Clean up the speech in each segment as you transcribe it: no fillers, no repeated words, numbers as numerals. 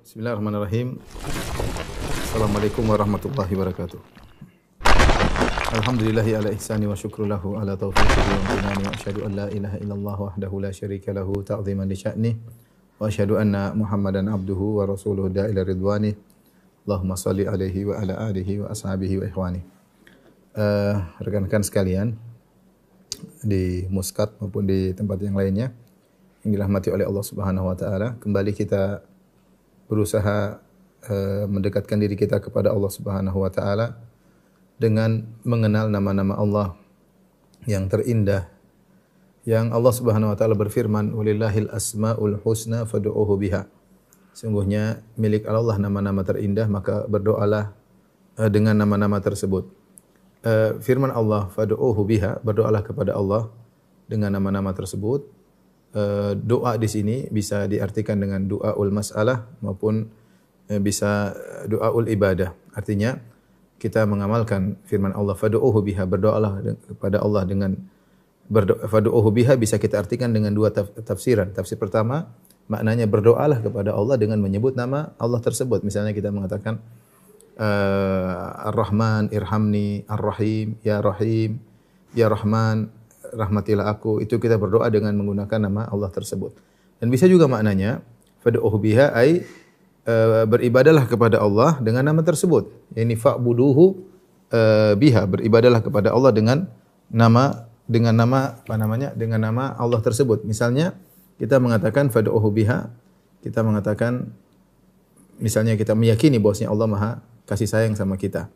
Bismillahirrahmanirrahim. Assalamualaikum warahmatullahi wabarakatuh. Alhamdulillahi ala ihsani wa syukru lahu ala taufiqihi wa amtinani wa asyhadu an la ilaha illallah wahdahu la syarika lahu ta'ziman li sya'nih wa asyhadu anna Muhammadan abduhu wa rasuluhu da'ila ridwanih. Allahumma shalli alaihi wa ala alihi wa ashabihi wa ikhwani. Rekan-rekan sekalian di Muscat maupun di tempat yang lainnya yang dirahmati oleh Allah Subhanahu wa taala, kembali kita berusaha mendekatkan diri kita kepada Allah Subhanahu wa taala dengan mengenal nama-nama Allah yang terindah. Yang Allah Subhanahu wa taala berfirman, "Walillahil asmaul husna fad'uuhu biha." Sungguhnya milik Allah nama-nama terindah, maka berdoalah dengan nama-nama tersebut. Firman Allah, "Fad'uuhu biha," berdoalah kepada Allah dengan nama-nama tersebut. Doa di sini bisa diartikan dengan doaul mas'alah maupun bisa doaul ibadah. Artinya kita mengamalkan firman Allah, fad'uuhu biha, berdoalah kepada Allah dengan fad'uuhu biha bisa kita artikan dengan dua tafsiran. Tafsir pertama, maknanya berdoalah kepada Allah dengan menyebut nama Allah tersebut. Misalnya kita mengatakan Ar-Rahman irhamni, Ar-Rahim, ya Rahman rahmatilah aku. Itu kita berdoa dengan menggunakan nama Allah tersebut. Dan bisa juga maknanya fad'uuhu biha ai beribadalah kepada Allah dengan nama tersebut. Yani fa'buduhu biha, beribadalah kepada Allah dengan nama apa namanya? Dengan nama Allah tersebut. Misalnya kita mengatakan fad'uuhu biha, kita mengatakan misalnya kita meyakini bahwasanya Allah Maha kasih sayang sama kita.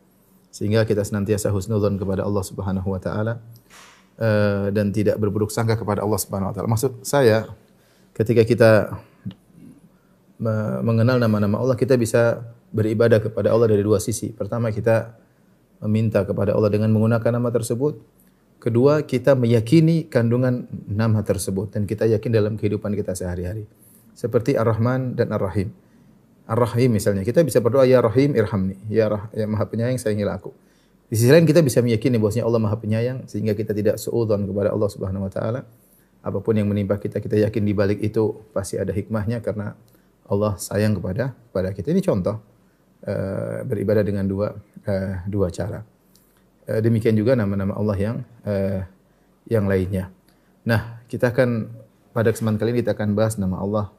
Sehingga kita senantiasa husnudzon kepada Allah Subhanahu wa taala dan tidak berburuk sangka kepada Allah Subhanahu wa taala. Maksud saya ketika kita mengenal nama-nama Allah, kita bisa beribadah kepada Allah dari dua sisi. Pertama, kita meminta kepada Allah dengan menggunakan nama tersebut. Kedua, kita meyakini kandungan nama tersebut dan kita yakin dalam kehidupan kita sehari-hari. Seperti Ar-Rahman dan Ar-Rahim. Ar-Rahim misalnya, kita bisa berdoa, ya Rahim irhamni, ya Maha Penyayang sayangilah aku. Di sisi lain kita bisa meyakini bahwasanya Allah Maha Penyayang sehingga kita tidak suudzon kepada Allah Subhanahu wa taala. Apapun yang menimpa kita, kita yakin di balik itu pasti ada hikmahnya karena Allah sayang kepada kita. Ini contoh beribadah dengan dua cara. Demikian juga nama-nama Allah yang lainnya. Nah, kita akan pada kesempatan kali ini kita akan bahas nama Allah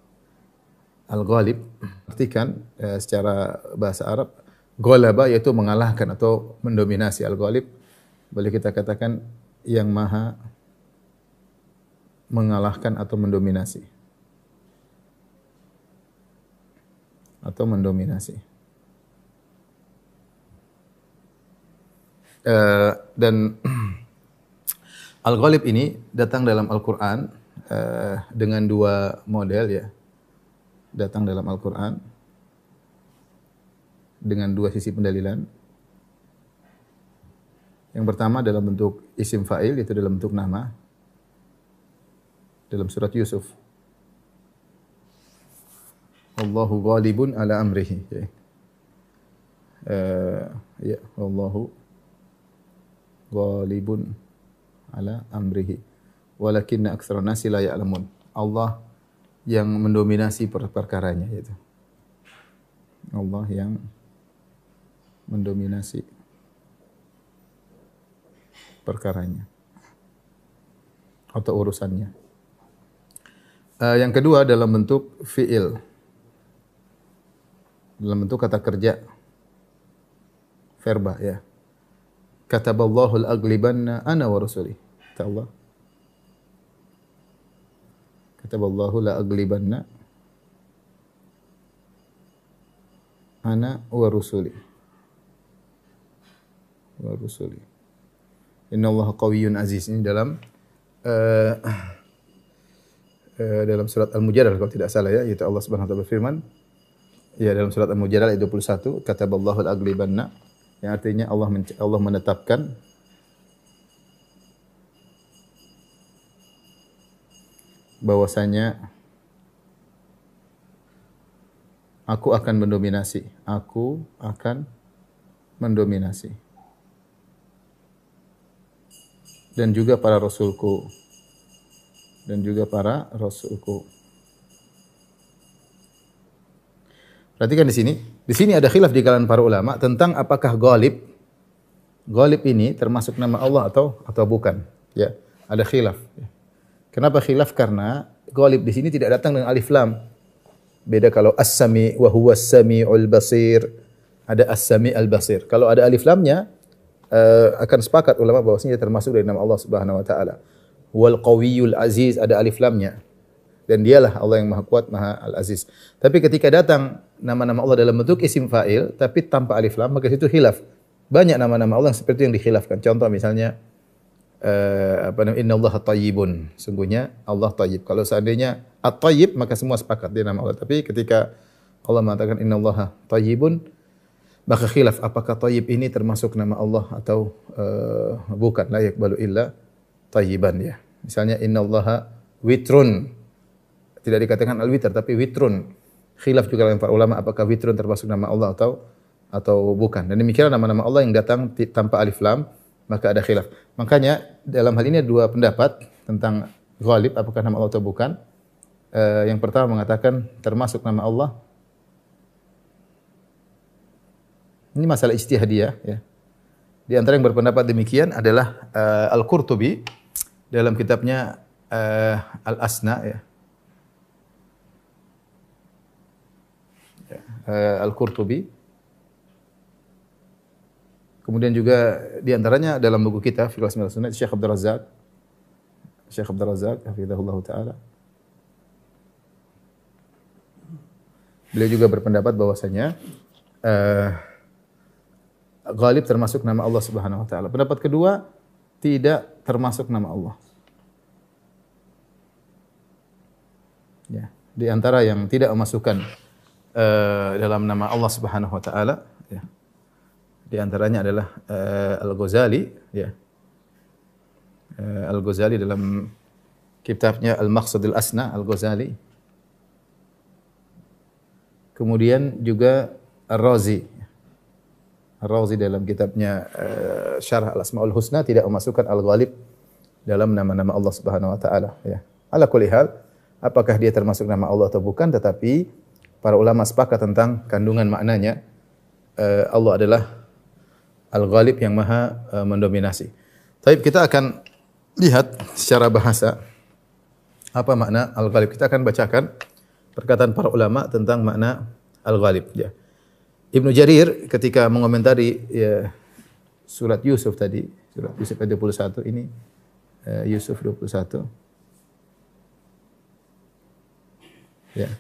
Al-Ghalib. Artikan secara bahasa Arab, ghalaba yaitu mengalahkan atau mendominasi. Al-Ghalib boleh kita katakan yang maha mengalahkan atau mendominasi. Dan Al-Ghalib ini datang dalam Al-Quran dengan dua model ya. Datang dalam Al-Quran dengan dua sisi pendalilan. Yang pertama dalam bentuk isim fa'il, yaitu dalam bentuk nama. Dalam surat Yusuf. Allahu ghalibun ala amrihi. Ya, Allahu ghalibun ala amrihi. Walakinna aktsara nasi la ya'lamun. Allah yang mendominasi perkaranya yaitu. Allah yang mendominasi perkaranya atau urusannya. Yang kedua dalam bentuk fi'il. Dalam bentuk kata kerja. Verba ya. Kataballahu al-aglibanna ana wa rusuli. Kata Allah. Kataballahu la-aglibanna ana wa rusuli. Wa rusuli. Innallaha qawiyyun aziz. Ini dalam dalam surat Al-Mujadalah kalau tidak salah ya, yaitu Allah Subhanahu wa taala berfirman ya dalam surat Al-Mujadalah ayat 21, kataballahu al-aglibanna, yang artinya Allah menetapkan bahwasanya aku akan mendominasi. Aku akan mendominasi. Dan juga para rasulku. Perhatikan di sini. Di sini ada khilaf di kalangan para ulama tentang apakah ghalib ini termasuk nama Allah atau bukan. Ya, ada khilaf. Kenapa khilaf? Karena ghalib di sini tidak datang dengan alif lam. Beda kalau as-sami wa huwa as-sami'ul basir. Ada as-sami' al-basir. Kalau ada alif lamnya akan sepakat ulama bahwasanya termasuk dari nama Allah Subhanahu wa taala. Wal qawiyul aziz, ada alif lamnya. Dan dialah Allah yang Maha Kuat, Maha Al-Aziz. Tapi ketika datang nama-nama Allah dalam bentuk isim fa'il tapi tanpa alif lam, maka itu khilaf. Banyak nama-nama Allah yang seperti yang dikhilafkan. Contoh misalnya innallaha thayyibun. Sungguhnya Allah thayyib. Kalau seandainya at-thayyib maka semua sepakat dia nama Allah. Tapi ketika Allah mengatakan innallaha thayyibun, maka khilaf apakah thayyib ini termasuk nama Allah atau bukan. La yaqbalu illa thayyiban ya. Misalnya innallaha witrun. Tidak dikatakan al-witr tapi witrun. Khilaf juga dalam para ulama apakah witrun termasuk nama Allah atau bukan. Dan demikian nama-nama Allah yang datang tanpa alif lam, maka ada khilaf. Makanya dalam hal ini ada dua pendapat tentang ghalib apakah nama Allah atau bukan. Yang pertama mengatakan termasuk nama Allah. Ini masalah ijtihadiyah ya. Di antara yang berpendapat demikian adalah Al-Qurtubi dalam kitabnya Al-Asna ya. Al-Qurtubi. Kemudian juga di antaranya dalam buku kita Fiqh Sunnah Syekh Abdul Razak hafizahullah taala. Beliau juga berpendapat bahwasanya ghalib termasuk nama Allah Subhanahu wa taala. Pendapat kedua tidak termasuk nama Allah. Ya, di antara yang tidak memasukkan dalam nama Allah Subhanahu wa taala ya. Di antaranya adalah Al-Ghazali ya. Al-Ghazali dalam kitabnya Al-Maqsadul Asna Al-Ghazali. Kemudian juga Ar-Razi. Ar-Razi dalam kitabnya Syarah Al-Asmaul Husna tidak memasukkan Al-Ghalib dalam nama-nama Allah Subhanahu wa taala ya. Ala kulli hal, apakah dia termasuk nama Allah atau bukan, tetapi para ulama sepakat tentang kandungan maknanya. Allah adalah Al-Ghalib yang maha mendominasi. Tapi kita akan lihat secara bahasa apa makna Al-Ghalib. Kita akan bacakan perkataan para ulama tentang makna Al-Ghalib. Ya. Ibnu Jarir ketika mengomentari ya, surat Yusuf tadi, surat Yusuf ayat 21 ini, Yusuf 21. Ya.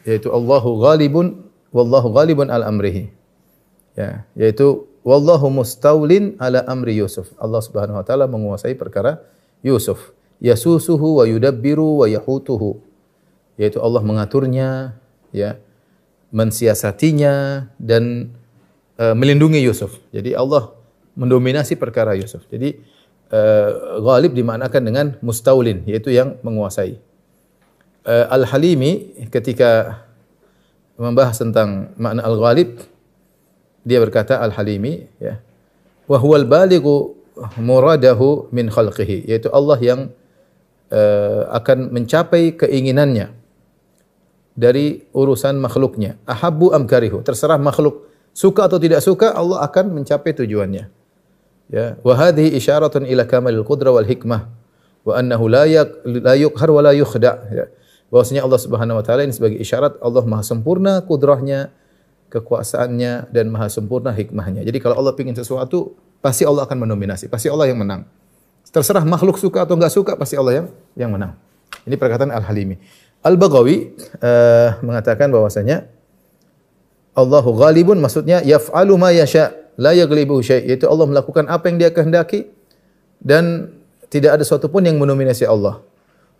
Yaitu Allahu ghalibun wallahu ghalibun al amrihi. Ya, yaitu wallahu mustawlin ala amri Yusuf. Allah Subhanahu wa taala menguasai perkara Yusuf. Yasusuhu wa yudabbiru wa yahutuhu. Yaitu Allah mengaturnya, ya, mensiasatinya dan melindungi Yusuf. Jadi Allah mendominasi perkara Yusuf. Jadi ghalib dimaknakan dengan mustawlin, yaitu yang menguasai. Al-Halimi ketika membahas tentang makna al-ghalib, dia berkata Al-Halimi ya, wa huwal balighu muradahu min khalqihi, yaitu Allah yang akan mencapai keinginannya dari urusan makhluknya. Ahabbu am karihu, terserah makhluk suka atau tidak suka, Allah akan mencapai tujuannya. Ya, wa hadhihi isyaratun ila kamalil qudrah wal hikmah wa annahu la yuqhar wa la yukhda. Ya. Bahwasanya Allah Subhanahu wa taala ini sebagai isyarat Allah maha sempurna kudrahnya, kekuasaannya dan maha sempurna hikmahnya. Jadi kalau Allah ingin sesuatu, pasti Allah akan mendominasi, pasti Allah yang menang. Terserah makhluk suka atau enggak suka, pasti Allah yang menang. Ini perkataan Al-Halimi. Al-Baghawi mengatakan bahwasanya Allahu ghalibun maksudnya yaf'alu ma yasha la yaghlibu syai', yaitu Allah melakukan apa yang Dia kehendaki dan tidak ada sesuatu pun yang mendominasi Allah.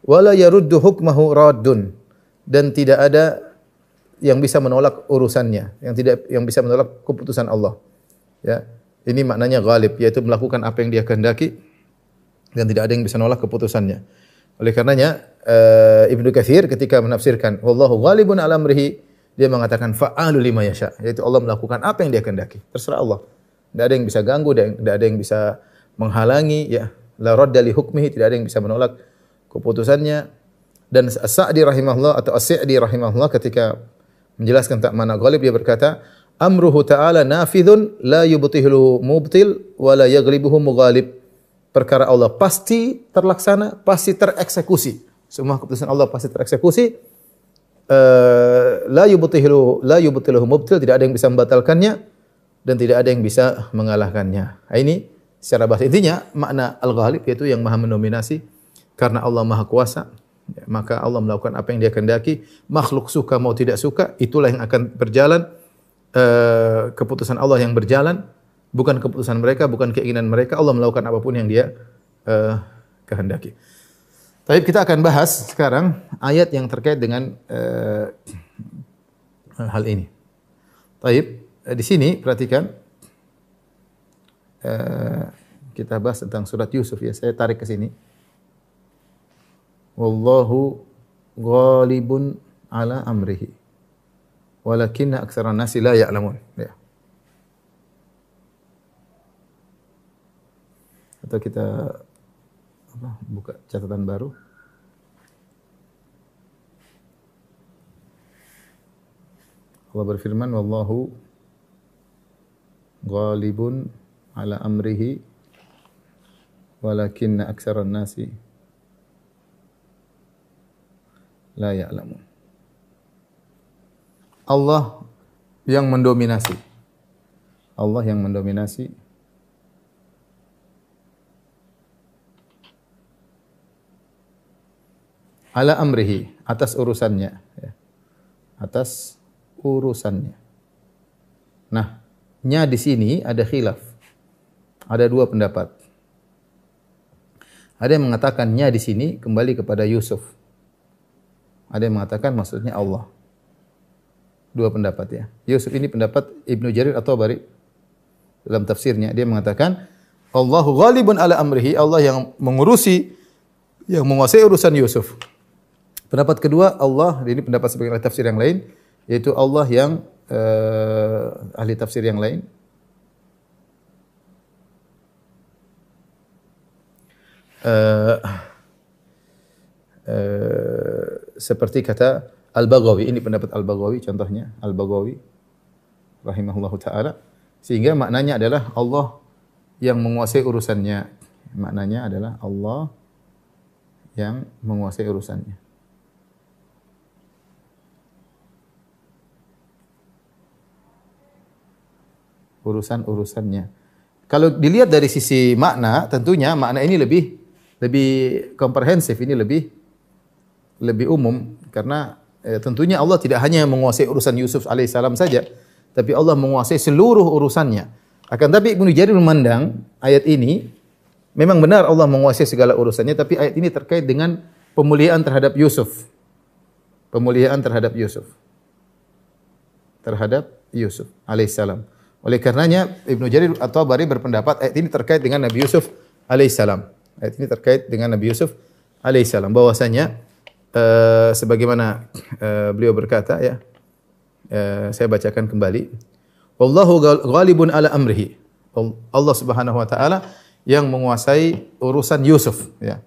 Wala yaruddu hukmahu raddun, dan tidak ada yang bisa menolak urusannya, yang bisa menolak keputusan Allah. Ya. Ini maknanya ghalib, yaitu melakukan apa yang Dia kehendaki dan tidak ada yang bisa menolak keputusannya. Oleh karenanya Ibnu Katsir ketika menafsirkan wallahu ghalibun ala amrihi, dia mengatakan fa'alu lima yasha, yaitu Allah melakukan apa yang Dia kehendaki. Terserah Allah. Tidak ada yang bisa ganggu, tidak ada yang bisa menghalangi, ya. La radda li hukmihi, tidak ada yang bisa menolak keputusannya. Dan As-Sa'di rahimahullah atau As-Sa'di rahimahullah ketika menjelaskan tentang makna ghalib, dia berkata, amruhu ta'ala nafidhun la yubtilu mubtil wa la yaghlibuhu mughalib. Perkara Allah pasti terlaksana, pasti tereksekusi. Semua keputusan Allah pasti tereksekusi. La yubtiluhu mubtil, tidak ada yang bisa membatalkannya dan tidak ada yang bisa mengalahkannya. Ini secara bahasa intinya makna al-ghalib yaitu yang maha mendominasi. Karena Allah maha kuasa, maka Allah melakukan apa yang Dia kehendaki. Makhluk suka mau tidak suka, itulah yang akan berjalan. Keputusan Allah yang berjalan, bukan keputusan mereka, bukan keinginan mereka. Allah melakukan apapun yang Dia kehendaki. Tapi kita akan bahas sekarang ayat yang terkait dengan hal ini. Taib, di sini perhatikan kita bahas tentang surat Yusuf ya. Saya tarik ke sini. Wallahu ghalibun ala amrihi walakinna aktsaran nasi la ya'lamun. Ya. Atau kita buka catatan baru. Allah berfirman, wallahu ghalibun ala amrihi walakinna aktsaran nasi la ya'lamun. Allah yang mendominasi. Allah yang mendominasi. Ala amrihi, atas urusannya. Ya. Atas urusannya. Nah, nya di sini ada khilaf. Ada dua pendapat. Ada yang mengatakan nya di sini kembali kepada Yusuf. Ada yang mengatakan maksudnya Allah. Dua pendapat ya. Yusuf ini pendapat Ibnu Jarir at-Tabari dalam tafsirnya. Dia mengatakan Allahu ghalibun ala amrihi, Allah yang mengurusi, yang menguasai urusan Yusuf. Pendapat kedua, Allah, ini pendapat sebagian ahli tafsir yang lain, yaitu Allah yang ahli tafsir yang lain. Seperti kata Al-Baghawi, ini pendapat Al-Baghawi contohnya, Al-Baghawi rahimahullahu taala, sehingga maknanya adalah Allah yang menguasai urusannya. Maknanya adalah Allah yang menguasai urusannya. Urusan-urusannya. Kalau dilihat dari sisi makna, tentunya makna ini lebih komprehensif, ini lebih umum karena tentunya Allah tidak hanya menguasai urusan Yusuf alaihissalam saja, tapi Allah menguasai seluruh urusannya. Akan tapi Ibnu Jarir memandang ayat ini memang benar Allah menguasai segala urusannya, tapi ayat ini terkait dengan pemuliaan terhadap Yusuf. Pemuliaan terhadap Yusuf. Terhadap Yusuf alaihissalam. Oleh karenanya Ibnu Jarir at-Tabari berpendapat ayat ini terkait dengan Nabi Yusuf alaihissalam. Ayat ini terkait dengan Nabi Yusuf alaihissalam. Bahwasanya sebagaimana beliau berkata ya, saya bacakan kembali. Wallahu ghalibun ala amrihi. Allah Subhanahu wa taala yang menguasai urusan Yusuf ya.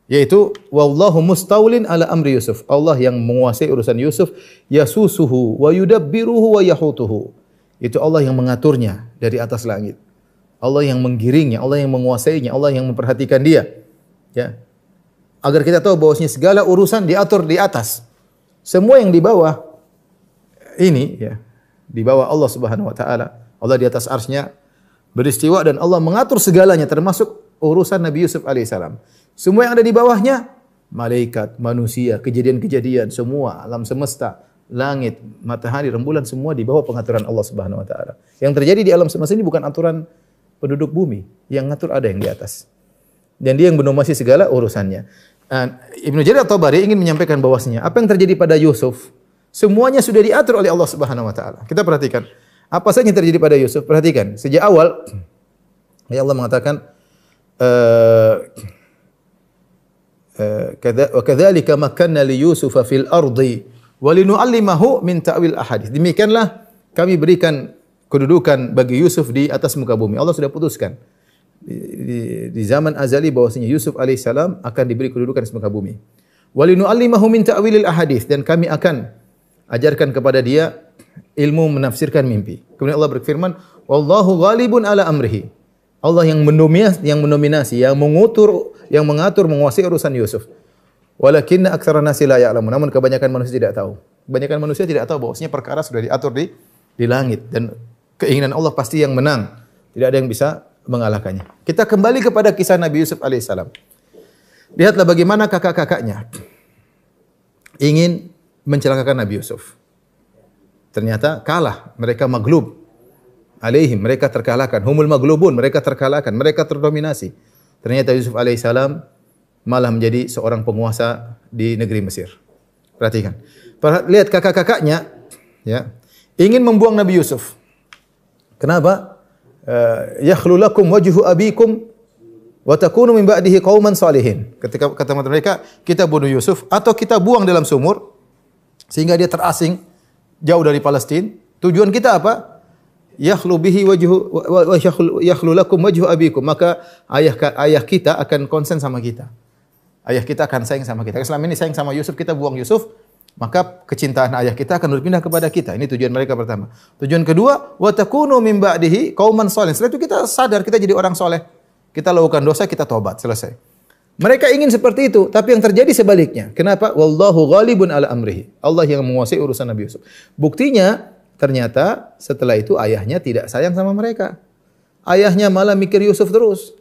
Yaitu wallahu mustaulin ala amri Yusuf. Allah yang menguasai urusan Yusuf, yasusuhu wa yudabbiruhu wa yahutuhu. Itu Allah yang mengaturnya dari atas langit. Allah yang menggiringnya, Allah yang menguasainya, Allah yang memperhatikan dia. Ya. Agar kita tahu bahwasanya segala urusan diatur di atas. Semua yang di bawah ini ya, di bawah Allah Subhanahu wa taala. Allah di atas arsy-Nya beristiwa dan Allah mengatur segalanya termasuk urusan Nabi Yusuf alaihissalam. Semua yang ada di bawahnya, malaikat, manusia, kejadian-kejadian, semua alam semesta, langit, matahari, rembulan, semua di bawah pengaturan Allah Subhanahu wa taala. Yang terjadi di alam semesta ini bukan aturan penduduk bumi, yang ngatur ada yang di atas. Dan dia yang mendominasi segala urusannya. Ibnu Jarir at-Tabari ingin menyampaikan bahwasanya apa yang terjadi pada Yusuf semuanya sudah diatur oleh Allah Subhanahu wa taala. Kita perhatikan apa saja yang terjadi pada Yusuf. Perhatikan sejak awal ya Allah mengatakan wa kadzalika makkanna li Yusuf fil ardi wa linu'allimahu min ta'wil ahadits. Demikianlah kami berikan kedudukan bagi Yusuf di atas muka bumi. Allah sudah putuskan di zaman azali bahwasanya Yusuf alaihissalam akan diberi kedudukan di muka bumi. Walinu'allimahu min ta'wilil ahadits, dan kami akan ajarkan kepada dia ilmu menafsirkan mimpi. Kemudian Allah berfirman, "Wallahu ghalibun ala amrihi." Allah yang mendominasi, yang mengatur, menguasai urusan Yusuf. Walakinna aktsara nasi la ya'lamun. Namun kebanyakan manusia tidak tahu. Kebanyakan manusia tidak tahu bahwasanya perkara sudah diatur di langit dan keinginan Allah pasti yang menang. Tidak ada yang bisa mengalahkannya. Kita kembali kepada kisah Nabi Yusuf alaihissalam. Lihatlah bagaimana kakak-kakaknya ingin mencelakakan Nabi Yusuf. Ternyata kalah, mereka maglub alaihim, mereka terkalahkan. Humul maglubun, mereka terkalahkan, mereka terdominasi. Ternyata Yusuf alaihissalam malah menjadi seorang penguasa di negeri Mesir. Perhatikan. Lihat kakak-kakaknya ya, ingin membuang Nabi Yusuf. Kenapa? Yakhlu lakum wajhu abikum wa takunu min ba'dihi qauman salihin. Ketika kata mereka, kita bunuh Yusuf atau kita buang dalam sumur sehingga dia terasing jauh dari Palestina. Tujuan kita apa? Yakhlu bihi wajhu wa yakhlu lakum wajhu abikum. Maka ayah kita akan konsen sama kita. Ayah kita akan sayang sama kita. Selama ini sayang sama Yusuf, kita buang Yusuf, maka kecintaan ayah kita akan berpindah kepada kita. Ini tujuan mereka pertama. Tujuan kedua, wa takunu min ba'dihi qauman shalihin. Setelah itu kita sadar kita jadi orang soleh. Kita lakukan dosa, kita tobat, selesai. Mereka ingin seperti itu, tapi yang terjadi sebaliknya. Kenapa? Wallahu ghalibun ala amrihi. Allah yang menguasai urusan Nabi Yusuf. Buktinya, ternyata setelah itu ayahnya tidak sayang sama mereka. Ayahnya malah mikir Yusuf terus.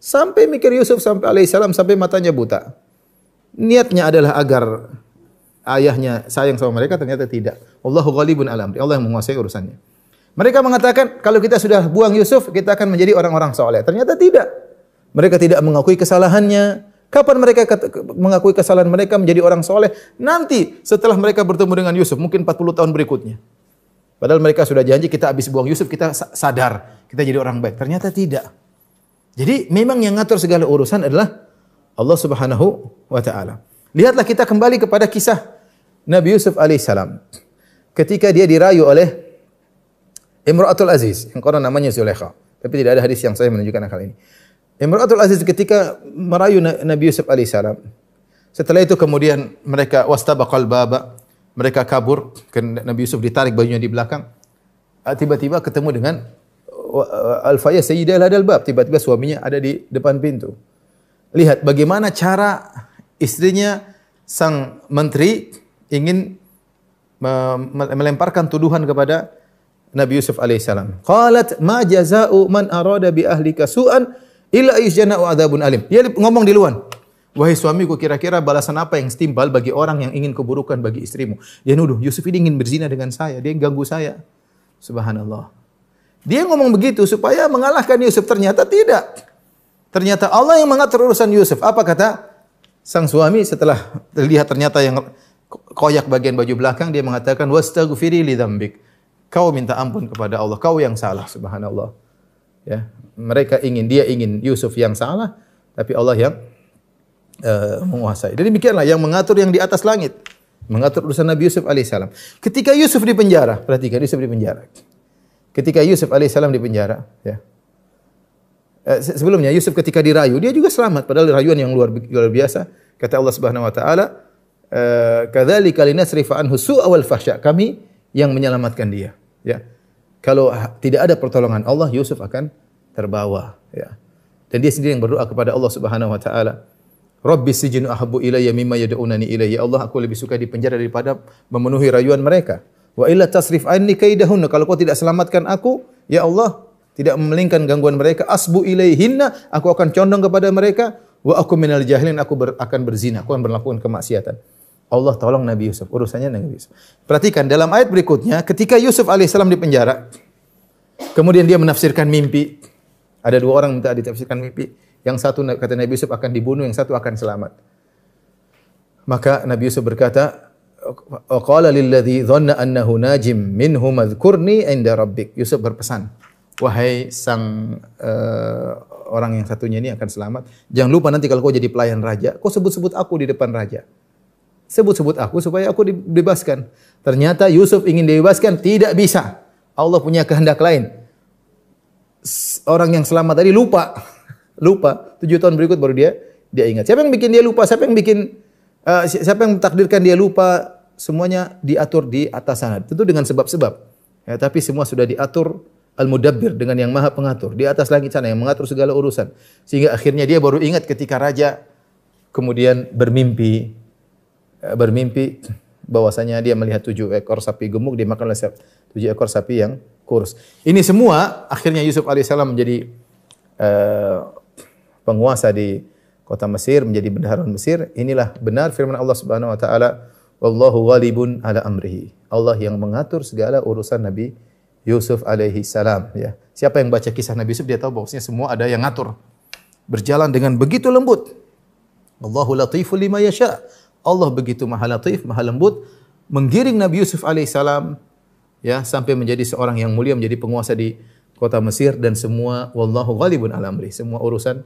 Sampai mikir Yusuf sampai alaihissalam sampai matanya buta. Niatnya adalah agar ayahnya sayang sama mereka, ternyata tidak. Wallahu ghalibun ala amri. Allah yang menguasai urusannya. Mereka mengatakan kalau kita sudah buang Yusuf, kita akan menjadi orang-orang soleh. Ternyata tidak. Mereka tidak mengakui kesalahannya. Kapan mereka mengakui kesalahan mereka menjadi orang soleh? Nanti setelah mereka bertemu dengan Yusuf, mungkin 40 tahun berikutnya. Padahal mereka sudah janji kita habis buang Yusuf, kita sadar, kita jadi orang baik. Ternyata tidak. Jadi memang yang ngatur segala urusan adalah Allah Subhanahu wa taala. Lihatlah kita kembali kepada kisah Nabi Yusuf alaihissalam. Ketika dia dirayu oleh Imra'atul Aziz, yang konon namanya Zulaikha. Tapi tidak ada hadis yang saya menunjukkan hal ini. Imra'atul Aziz ketika merayu Nabi Yusuf alaihissalam. Setelah itu kemudian mereka wastabaqal baba, mereka kabur, Nabi Yusuf ditarik bajunya di belakang. Tiba-tiba ketemu dengan Al-Faya Sayyidah Ladal Bab, tiba-tiba suaminya ada di depan pintu. Lihat bagaimana cara istrinya sang menteri ingin melemparkan tuduhan kepada Nabi Yusuf alaihissalam. Qalat ma jazaa'u man arada bi ahlika su'an illa yusjana'u adzabun alim. Dia ngomong di luar. Wahai suamiku, kira-kira balasan apa yang setimpal bagi orang yang ingin keburukan bagi istrimu? Dia nuduh Yusuf ini ingin berzina dengan saya, dia ganggu saya. Subhanallah. Dia ngomong begitu supaya mengalahkan Yusuf, ternyata tidak. Ternyata Allah yang mengatur urusan Yusuf. Apa kata sang suami setelah lihat ternyata yang koyak bagian baju belakang, dia mengatakan wastaghfiri li dzambik. Kau minta ampun kepada Allah, kau yang salah, subhanallah. Ya, dia ingin Yusuf yang salah, tapi Allah yang menguasai. Jadi demikianlah yang mengatur yang di atas langit, mengatur urusan Nabi Yusuf alaihissalam. Ketika Yusuf di penjara, perhatikan Yusuf di penjara. Ketika Yusuf alaihissalam di penjara, ya. Sebelumnya Yusuf ketika dirayu, dia juga selamat padahal rayuan yang luar biasa. Kata Allah Subhanahu wa taala, "Kadzalika linasrifa anhu su'a wal fahsya." Kami yang menyelamatkan dia, ya. Kalau tidak ada pertolongan Allah, Yusuf akan terbawa, ya. Dan dia sendiri yang berdoa kepada Allah Subhanahu wa taala, "Rabbi sijnu ahabbu ilayya mimma yad'unani ilayhi." Ya Allah, aku lebih suka di penjara daripada memenuhi rayuan mereka. Wa illa tasrif anni kaidahunna. Kalau kau tidak selamatkan aku, ya Allah, tidak memelingkan gangguan mereka, asbu ilaihinna, aku akan condong kepada mereka, wa aku minal jahilin, aku akan berzina, aku akan melakukan kemaksiatan. Allah tolong Nabi Yusuf, urusannya Nabi Yusuf. Perhatikan dalam ayat berikutnya, ketika Yusuf alaihissalam di penjara, kemudian dia menafsirkan mimpi. Ada dua orang minta ditafsirkan mimpi. Yang satu kata Nabi Yusuf akan dibunuh, yang satu akan selamat. Maka Nabi Yusuf berkata, qala lilladzi dhanna annahu najim minhum adhkurni 'inda rabbik. Yusuf berpesan, wahai sang orang yang satunya ini akan selamat, jangan lupa nanti kalau kau jadi pelayan raja, kau sebut-sebut aku di depan raja. Sebut-sebut aku supaya aku dibebaskan. Ternyata Yusuf ingin dibebaskan, tidak bisa. Allah punya kehendak lain. Orang yang selamat tadi lupa. 7 tahun berikut baru dia ingat. Siapa yang bikin dia lupa? Siapa yang takdirkan dia lupa semuanya diatur di atas sana. Tentu dengan sebab-sebab. Ya, tapi semua sudah diatur Al-Mudabbir dengan yang Maha Pengatur di atas langit sana yang mengatur segala urusan. Sehingga akhirnya dia baru ingat ketika raja kemudian bermimpi bahwasanya dia melihat 7 ekor sapi gemuk dimakan oleh 7 ekor sapi yang kurus. Ini semua akhirnya Yusuf alaihissalam menjadi penguasa di kota Mesir, menjadi bendahara Mesir. Inilah benar firman Allah Subhanahu wa taala, wallahu ghalibun ala amrihi. Allah yang mengatur segala urusan Nabi Yusuf alaihi salam, ya. Siapa yang baca kisah Nabi Yusuf dia tahu bahwasanya semua ada yang ngatur. Berjalan dengan begitu lembut. Allahu latiful lima yasha. Allah begitu maha latif, maha lembut menggiring Nabi Yusuf alaihi salam, ya, sampai menjadi seorang yang mulia, menjadi penguasa di kota Mesir, dan semua wallahu ghalibun ala amri. Semua urusan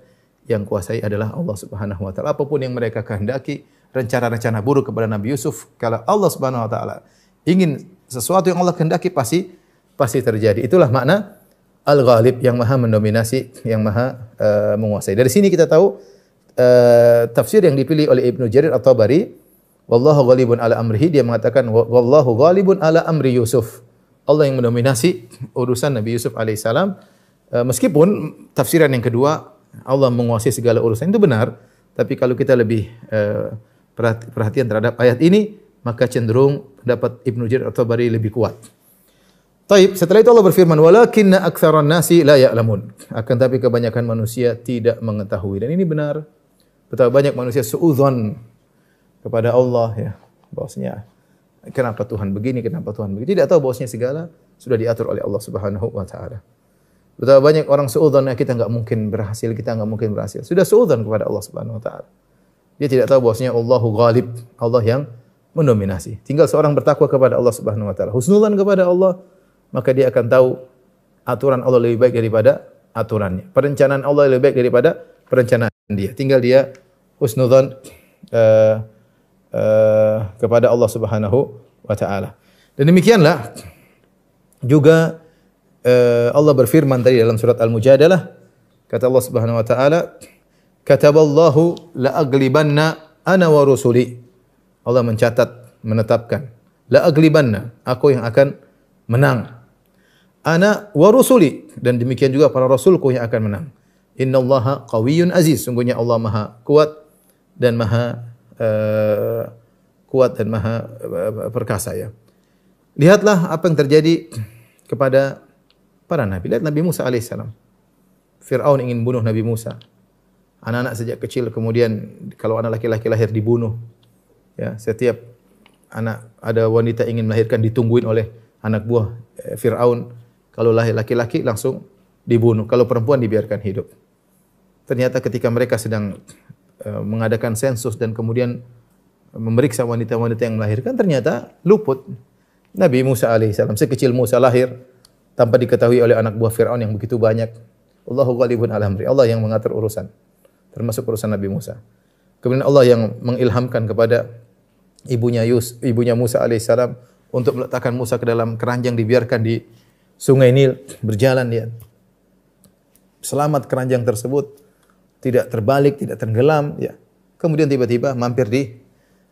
yang kuasai adalah Allah Subhanahu wa taala. Apapun yang mereka kehendaki, rencana-rencana buruk kepada Nabi Yusuf, kalau Allah Subhanahu wa taala ingin sesuatu yang Allah kehendaki pasti terjadi. Itulah makna Al-Ghalib, yang maha mendominasi, yang maha menguasai. Dari sini kita tahu tafsir yang dipilih oleh Ibnu Jarir At-Tabari, wallahu ghalibun ala amrihi, dia mengatakan wallahu ghalibun ala amri Yusuf. Allah yang mendominasi urusan Nabi Yusuf alaihissalam. Meskipun tafsiran yang kedua, Allah menguasai segala urusan, itu benar. Tapi kalau kita lebih perhatian terhadap ayat ini, maka cenderung pendapat Ibnu Jarir At-Tabari lebih kuat. Taib, setelah itu Allah berfirman, walakinna aktsaran nasi la ya'lamun. Akan tapi kebanyakan manusia tidak mengetahui. Dan ini benar. Betapa banyak manusia suudzon kepada Allah, ya. Bahwasanya kenapa Tuhan begini, kenapa Tuhan begitu. Tidak tahu bahwasanya segala sudah diatur oleh Allah Subhanahu wa taala. Betapa banyak orang suudzon, kita enggak mungkin berhasil, kita enggak mungkin berhasil. Sudah suudzon kepada Allah Subhanahu wa taala. Dia tidak tahu bahwasanya Allahu Ghalib, Allah yang mendominasi. Tinggal seorang bertakwa kepada Allah Subhanahu wa taala, husnudzan kepada Allah, maka dia akan tahu aturan Allah lebih baik daripada aturannya. Perencanaan Allah lebih baik daripada perencanaan dia. Tinggal dia husnudzan kepada Allah Subhanahu wa taala. Dan demikianlah juga Allah berfirman tadi dalam surat Al-Mujadalah, kata Allah Subhanahu wa taala, kataballahu la aglibanna ana wa rusuli. Allah mencatat, menetapkan, la aglibanna, aku yang akan menang. Ana wa rusuli, dan demikian juga para rasulku yang akan menang. Innallaha qawiyyun aziz, sungguhnya Allah maha kuat dan maha perkasa, ya. Lihatlah apa yang terjadi kepada para nabi. Lihat Nabi Musa alaihissalam. Fir'aun ingin bunuh Nabi Musa. Anak-anak sejak kecil, kemudian kalau anak laki-laki lahir dibunuh. Ya, setiap anak ada wanita ingin melahirkan ditungguin oleh anak buah Fir'aun. Kalau lahir laki-laki langsung dibunuh. Kalau perempuan dibiarkan hidup. Ternyata ketika mereka sedang mengadakan sensus dan kemudian memeriksa wanita-wanita yang melahirkan, ternyata luput. Nabi Musa alaihissalam, sekecil Musa lahir tanpa diketahui oleh anak buah Fir'aun yang begitu banyak. Allahu ghalibun ala amri. Allah yang mengatur urusan, termasuk urusan Nabi Musa. Kemudian Allah yang mengilhamkan kepada ibunya Musa alaihissalam untuk meletakkan Musa ke dalam keranjang, dibiarkan di Sungai Nil, berjalan dia. Selamat keranjang tersebut, tidak terbalik, tidak tenggelam, ya. Kemudian tiba-tiba mampir di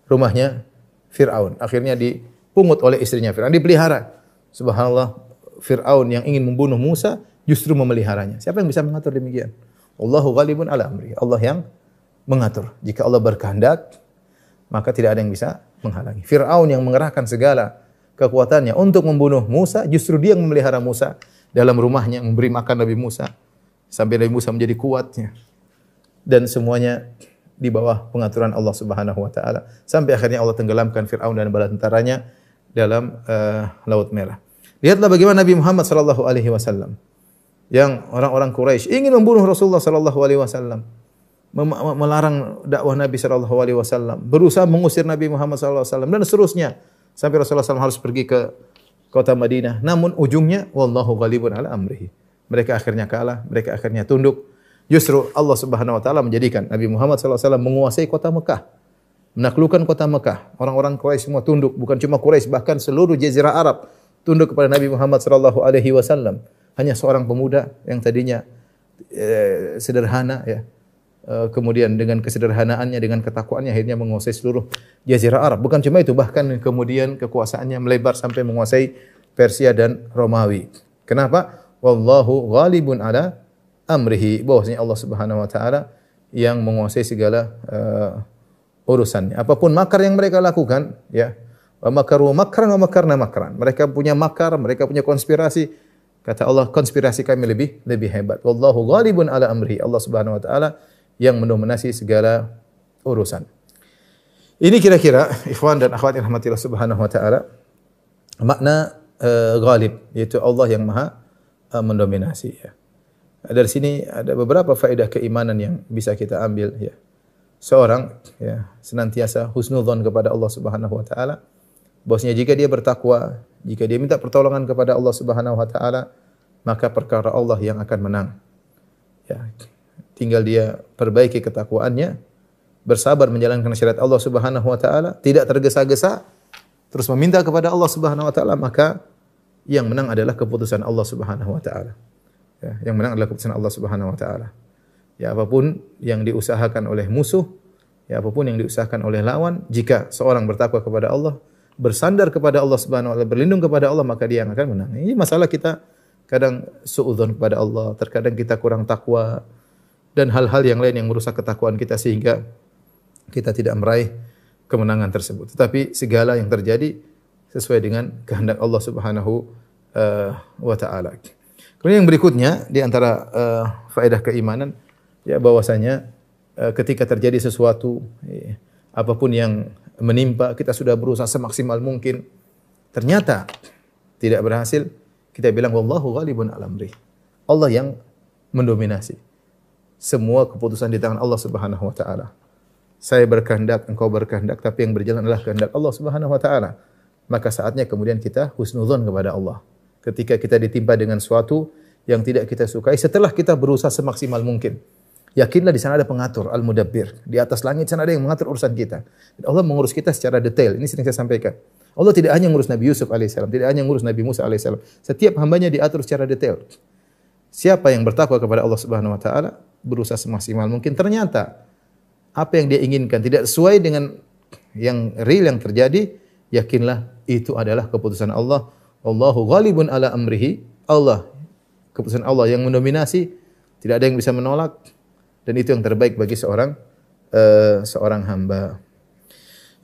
rumahnya Fir'aun. Akhirnya dipungut oleh istrinya Fir'aun, dipelihara. Subhanallah, Fir'aun yang ingin membunuh Musa justru memeliharanya. Siapa yang bisa mengatur demikian? Allahu ghalibun ala amri. Allah yang mengatur. Jika Allah berkehendak, maka tidak ada yang bisa menghalangi. Fir'aun yang mengerahkan segala kekuatannya untuk membunuh Musa, justru dia yang memelihara Musa dalam rumahnya, memberi makan Nabi Musa sampai Nabi Musa menjadi kuatnya. Dan semuanya di bawah pengaturan Allah Subhanahu wa taala. Sampai akhirnya Allah tenggelamkan Fir'aun dan bala tentaranya dalam Laut Merah. Lihatlah bagaimana Nabi Muhammad sallallahu alaihi wasallam yang orang-orang Quraisy ingin membunuh Rasulullah sallallahu alaihi wasallam, melarang dakwah Nabi sallallahu alaihi wasallam, berusaha mengusir Nabi Muhammad sallallahu alaihi wasallam dan seterusnya. Sampai Rasulullah SAW harus pergi ke kota Madinah. Namun ujungnya, wallahu ghalibun ala amrihi. Mereka akhirnya kalah, mereka akhirnya tunduk. Justru Allah Subhanahu wa taala menjadikan Nabi Muhammad SAW menguasai kota Mekah, menaklukkan kota Mekah. Orang-orang Quraisy semua tunduk, bukan cuma Quraisy, bahkan seluruh jazirah Arab tunduk kepada Nabi Muhammad SAW. Hanya seorang pemuda yang tadinya sederhana, ya, kemudian dengan kesederhanaannya, dengan ketakwaannya akhirnya menguasai seluruh jazirah Arab. Bukan cuma itu, bahkan kemudian kekuasaannya melebar sampai menguasai Persia dan Romawi. Kenapa? Wallahu ghalibun ala amrihi. Bahwasanya Allah Subhanahu wa taala yang menguasai segala urusannya. Apapun makar yang mereka lakukan, ya. Wa makaru makran wa makarna makran. Mereka punya makar, mereka punya konspirasi. Kata Allah, konspirasi kami lebih hebat. Wallahu ghalibun ala amrihi. Allah Subhanahu wa taala yang mendominasi segala urusan. Ini kira-kira ikhwan dan akhwat yang rahmatillah Subhanahu wa taala makna ghalib, yaitu Allah yang maha mendominasi, ya. Dari sini ada beberapa faedah keimanan yang bisa kita ambil, ya. Seorang, ya, senantiasa husnudzon kepada Allah Subhanahu wa taala. Bahwasanya jika dia bertakwa, jika dia minta pertolongan kepada Allah Subhanahu wa taala, maka perkara Allah yang akan menang. Ya. Tinggal dia perbaiki ketakwaannya, bersabar menjalankan syariat Allah Subhanahu wa taala, tidak tergesa-gesa, terus meminta kepada Allah Subhanahu wa taala, maka yang menang adalah keputusan Allah Subhanahu wa taala. Ya, yang menang adalah keputusan Allah Subhanahu wa taala. Ya, apapun yang diusahakan oleh musuh, ya apapun yang diusahakan oleh lawan, jika seorang bertakwa kepada Allah, bersandar kepada Allah Subhanahu wa taala, berlindung kepada Allah, maka dia yang akan menang. Ini masalah kita kadang suudzon kepada Allah, terkadang kita kurang takwa dan hal-hal yang lain yang merusak ketakwaan kita sehingga kita tidak meraih kemenangan tersebut. Tetapi segala yang terjadi sesuai dengan kehendak Allah Subhanahu wa taala. Kemudian yang berikutnya di antara faedah keimanan, ya, bahwasanya ketika terjadi sesuatu, apapun yang menimpa, kita sudah berusaha semaksimal mungkin, ternyata tidak berhasil, kita bilang wallahu ghalibun ala amri. Allah yang mendominasi. Semua keputusan di tangan Allah Subhanahu wa taala. Saya berkehendak, engkau berkehendak, tapi yang berjalan adalah kehendak Allah Subhanahu wa taala. Maka saatnya kemudian kita husnudzon kepada Allah. Ketika kita ditimpa dengan sesuatu yang tidak kita sukai, setelah kita berusaha semaksimal mungkin, yakinlah di sana ada pengatur, al-mudabbir. Di atas langit sana ada yang mengatur urusan kita. Dan Allah mengurus kita secara detail. Ini sering saya sampaikan. Allah tidak hanya mengurus Nabi Yusuf alaihissalam, tidak hanya mengurus Nabi Musa alaihissalam. Setiap hambanya diatur secara detail. Siapa yang bertakwa kepada Allah Subhanahu wa taala, berusaha semaksimal mungkin, ternyata apa yang dia inginkan tidak sesuai dengan yang real yang terjadi, yakinlah itu adalah keputusan Allah. Wallahu ghalibun ala amrihi. Allah, keputusan Allah yang mendominasi, tidak ada yang bisa menolak, dan itu yang terbaik bagi seorang hamba.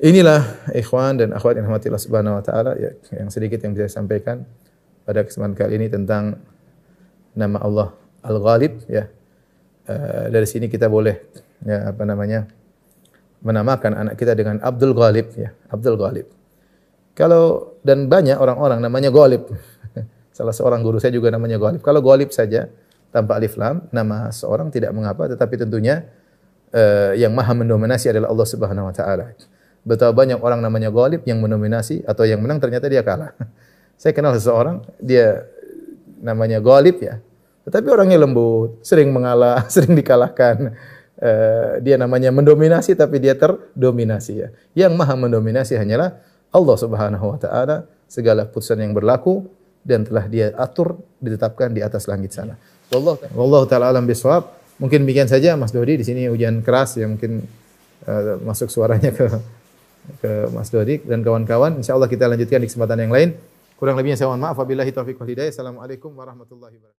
Inilah ikhwan dan akhwat yang rahmatillah Subhanahu wa taala, ya, yang sedikit yang bisa saya sampaikan pada kesempatan kali ini tentang nama Allah Al-Ghalib, ya. Dari sini kita boleh, ya, menamakan anak kita dengan Abdul Ghalib, ya, Abdul Ghalib. Kalau, dan banyak orang-orang namanya Ghalib. Salah seorang guru saya juga namanya Ghalib. Kalau Ghalib saja tanpa alif lam, nama seorang tidak mengapa, tetapi tentunya yang maha mendominasi adalah Allah Subhanahu wa taala. Betapa banyak orang namanya Ghalib yang mendominasi atau yang menang ternyata dia kalah. Saya kenal seseorang, dia namanya Ghalib, ya, tetapi orangnya lembut, sering mengalah, sering dikalahkan. Dia namanya mendominasi tapi dia terdominasi, ya. Yang maha mendominasi hanyalah Allah Subhanahu wa taala. Segala putusan yang berlaku dan telah dia atur, ditetapkan di atas langit sana. Wallahu taala alam bisawab. Mungkin demikian saja Mas Dodi. Di sini hujan keras, ya, mungkin masuk suaranya ke Mas Dodi dan kawan-kawan. Insyaallah kita lanjutkan di kesempatan yang lain. Kurang lebihnya saya mohon maaf. Wabillahi taufiq wal hidayah. Assalamualaikum warahmatullahi wabarakatuh.